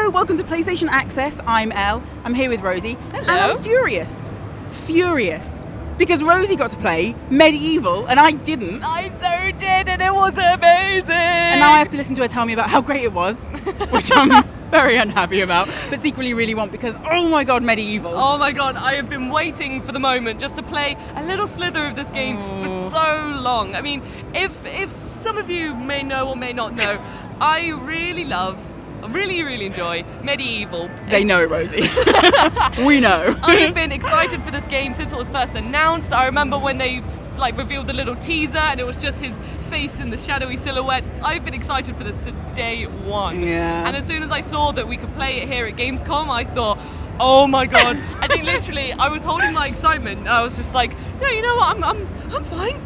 Hello, welcome to PlayStation Access. I'm Elle. I'm here with Rosie. Hello. And I'm furious. Because Rosie got to play MediEvil and I didn't. I so did, and it was amazing. And now I have to listen to her tell me about how great it was, which I'm very unhappy about, but secretly really want because, oh my god, MediEvil. Oh my god, I have been waiting for the moment just to play a little slither of this game for so long. I mean, if some of you may know or may not know, I really enjoy MediEvil. They know, Rosie. We know. I've been excited for this game since it was first announced. I remember when they revealed the little teaser and it was just his face in the shadowy silhouette. I've been excited for this since day one. Yeah. And as soon as I saw that we could play it here at Gamescom, I thought, oh my god. I think literally I was holding my excitement. I was just like, no, you know what, I'm fine.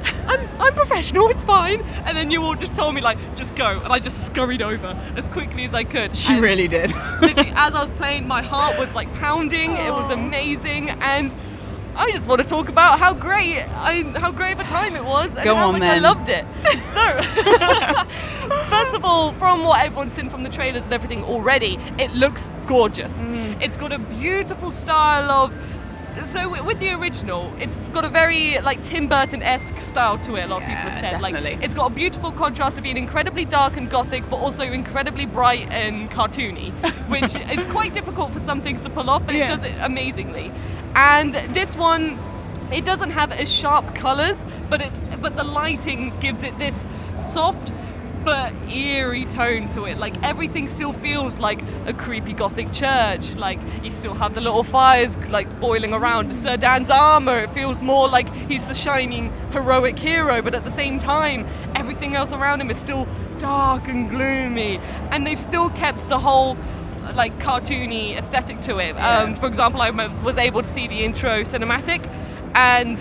I'm professional, it's fine. And then you all just told me just go, and I just scurried over as quickly as I could. She really did. Literally, as I was playing, my heart was pounding. It was amazing, and I just want to talk about how great of a time it was and how much I loved it. So, first of all, from what everyone's seen from the trailers and everything already, it looks gorgeous. It's got a beautiful style of. So with the original, it's got a very Tim Burton-esque style to it. A lot of people have said. Definitely. It's got a beautiful contrast of being incredibly dark and gothic, but also incredibly bright and cartoony, which is quite difficult for some things to pull off, but it does it amazingly. And this one, it doesn't have as sharp colours, but the lighting gives it this soft but eerie tone to it. Everything still feels like a creepy gothic church. You still have the little fires boiling around Sir Dan's armor. It feels more like he's the shining heroic hero, but at the same time everything else around him is still dark and gloomy, and they've still kept the whole cartoony aesthetic to it. For example, I was able to see the intro cinematic, and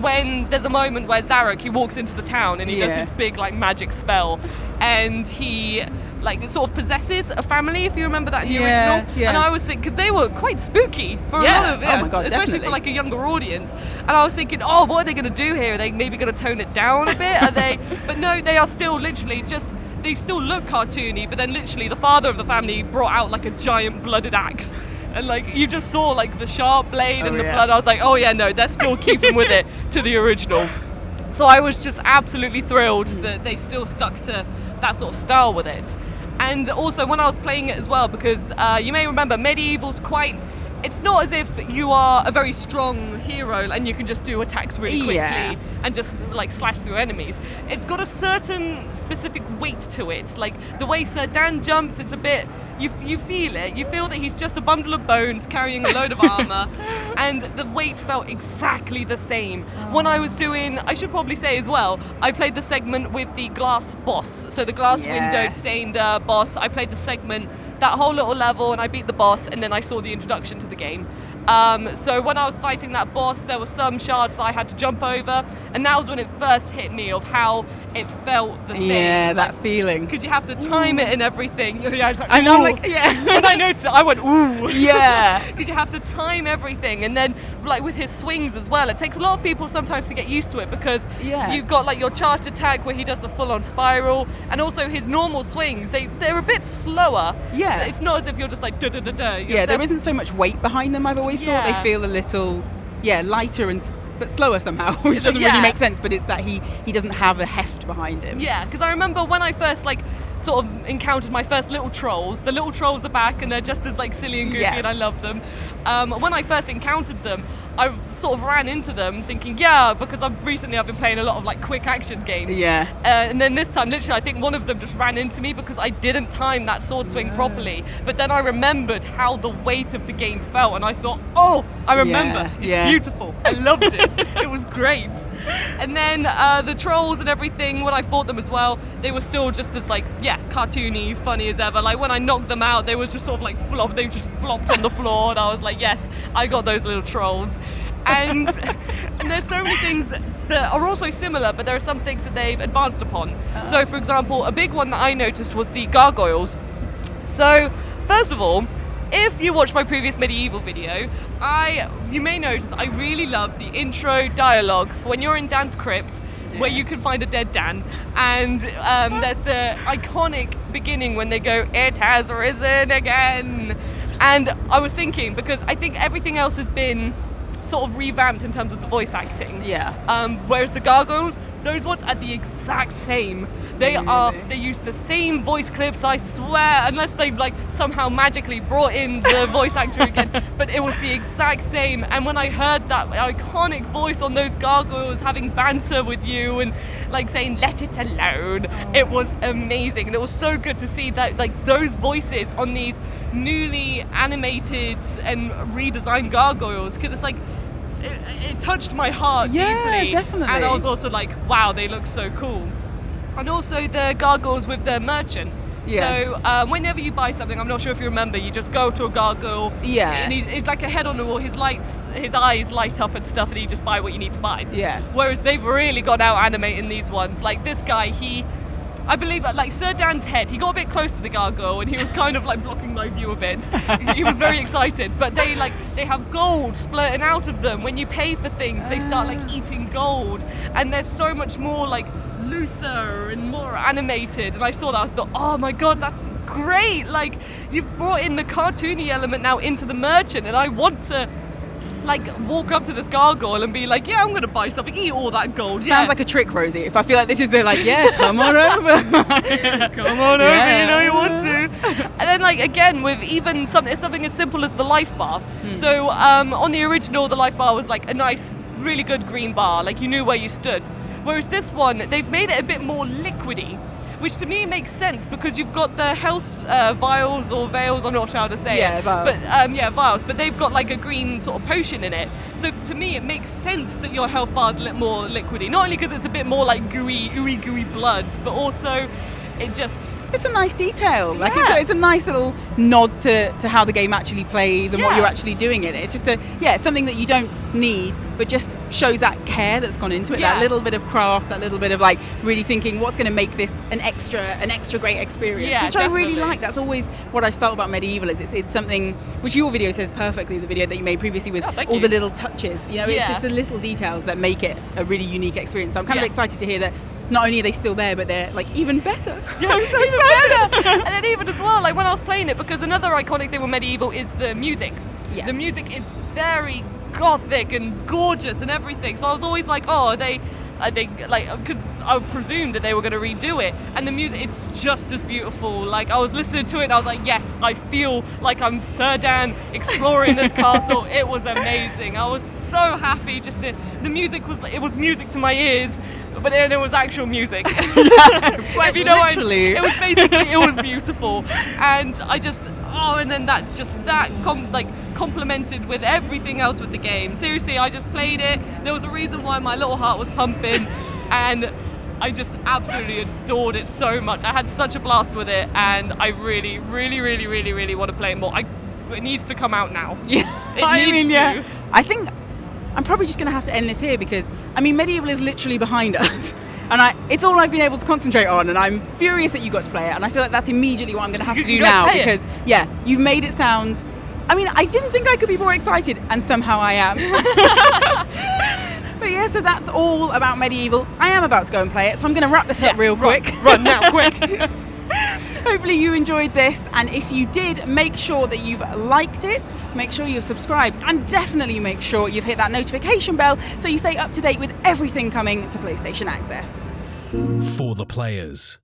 when there's a moment where Zarek, he walks into the town and he does this big magic spell, and he sort of possesses a family, if you remember that in the original. And I was thinking they were quite spooky for a lot of it, oh my God, especially definitely. for a younger audience. And I was thinking, oh, what are they going to do here? Are they maybe going to tone it down a bit? Are they? But no, they are still literally just. They still look cartoony, but then literally the father of the family brought out a giant blooded axe. And you just saw the sharp blade and the blood. I was like, oh yeah, no, they're still keeping with it to the original. So I was just absolutely thrilled that they still stuck to that sort of style with it. And also when I was playing it as well, because you may remember MediEvil's it's not as if you are a very strong hero and you can just do attacks really quickly and just slash through enemies. It's got a certain specific weight to it. The way Sir Dan jumps, it's a bit, you feel it. You feel that he's just a bundle of bones carrying a load of armor, and the weight felt exactly the same. When I was doing, I should probably say as well, I played the segment with the glass boss. So the glass windowed stained boss. I played the segment, that whole little level, and I beat the boss, and then I saw the introduction to the game. So when I was fighting that boss, there were some shards that I had to jump over, and that was when it first hit me of how it felt the same. Yeah, that feeling. Because you have to time it and everything. I was I know, When I noticed it, I went, ooh. Yeah. Because you have to time everything, and then with his swings as well, it takes a lot of people sometimes to get used to it, because you've got your charged attack where he does the full-on spiral, and also his normal swings, they're a bit slower. Yeah. So it's not as if you're just da-da-da-da. There isn't so much weight behind them, I've always thought. They feel a little, lighter but slower somehow, which doesn't really make sense, but it's that he doesn't have a heft behind him. Yeah, because I remember when I first sort of encountered my first little trolls. The little trolls are back and they're just as silly and goofy and I love them. When I first encountered them, I sort of ran into them thinking, because I've been playing a lot of quick action games. Yeah. And then this time, literally, I think one of them just ran into me because I didn't time that sword swing properly. But then I remembered how the weight of the game felt, and I thought, oh, I remember. It's beautiful. I loved it. It was great. And then the trolls and everything, when I fought them as well, they were still just as cartoony, funny as ever. When I knocked them out, they was just sort of they just flopped on the floor, and I was like, yes, I got those little trolls. And there's so many things that are also similar, but there are some things that they've advanced upon. So for example, a big one that I noticed was the gargoyles. So first of all, if you watch my previous MediEvil video, you may notice I really love the intro dialogue for when you're in Dan's crypt, where you can find a dead Dan, and there's the iconic beginning when they go, "It has risen again." And I was thinking, because I think everything else has been sort of revamped in terms of the voice acting. Yeah. Whereas the gargoyles, those ones are the exact same. They use the same voice clips, I swear, unless they've like somehow magically brought in the voice actor again. But it was the exact same. And when I heard that iconic voice on those gargoyles having banter with you and like saying "let it alone," it was amazing. And it was so good to see that like those voices on these newly animated and redesigned gargoyles, because it's like it touched my heart deeply. Definitely. And I was also like, wow, they look so cool. And also the gargoyles with the merchant. So whenever you buy something, I'm not sure if you remember, you just go to a gargoyle. Yeah. And he's like a head on the wall. His eyes light up and stuff, and you just buy what you need to buy. Yeah. Whereas they've really gone out animating these ones. Like this guy, I believe like Sir Dan's head, he got a bit close to the gargoyle and he was kind of like blocking my view a bit. He was very excited. But they have gold splurting out of them. When you pay for things, they start like eating gold. And they're so much more like looser and more animated. And I saw that, I thought, oh my god, that's great. Like you've brought in the cartoony element now into the merchant, and I want to like walk up to this gargoyle and be like, yeah, I'm gonna buy something, eat all that gold. Sounds like a trick, Rosie. If I feel like this is the like, yeah, come on over. Come on over, you know you want to. And then like again with even something as simple as the life bar. So on the original, the life bar was like a nice, really good green bar, like you knew where you stood. Whereas this one, they've made it a bit more liquidy, which to me makes sense because you've got the health vials or veils, I'm not sure how to say it. Vials. But vials, but they've got like a green sort of potion in it. So to me, it makes sense that your health bar is a little more liquidy. Not only because it's a bit more like ooey gooey blood, but also it's a nice detail. Like it's a nice little nod to how the game actually plays and what you're actually doing in it. It's just something that you don't need, but just shows that care that's gone into it. That little bit of craft, that little bit of like really thinking what's going to make this an extra great experience, which definitely. I really like. That's always what I felt about MediEvil. Is it's something which your video says perfectly. The video that you made previously with all the little touches. You know, it's the little details that make it a really unique experience. So I'm kind of excited to hear that. Not only are they still there, but they're like even better. Yeah, I'm so excited. And then even as well, like when I was playing it, because another iconic thing with MediEvil is the music. Yes. The music is very gothic and gorgeous and everything. So I was always like, oh, I think like because I presumed that they were going to redo it, and the music it's just as beautiful. Like I was listening to it and I was like, yes, I feel like I'm Sir Dan exploring this castle. It was amazing. I was so happy. The music was music to my ears. But it was actual music. If you know literally. It was beautiful. And and then that complemented with everything else with the game. Seriously, I just played it. There was a reason why my little heart was pumping, and I just absolutely adored it so much. I had such a blast with it, and I really, really, really, really, really want to play it more. It needs to come out now. Yeah, I think I'm probably just going to have to end this here because, MediEvil is literally behind us. And it's all I've been able to concentrate on, and I'm furious that you got to play it. And I feel like that's immediately what I'm going to have to do now because, you've made it sound... I didn't think I could be more excited, and somehow I am. But so that's all about MediEvil. I am about to go and play it, so I'm going to wrap this up real quick. Run now, quick. Hopefully you enjoyed this, and if you did, make sure that you've liked it, make sure you've subscribed, and definitely make sure you've hit that notification bell so you stay up to date with everything coming to PlayStation Access. For the players.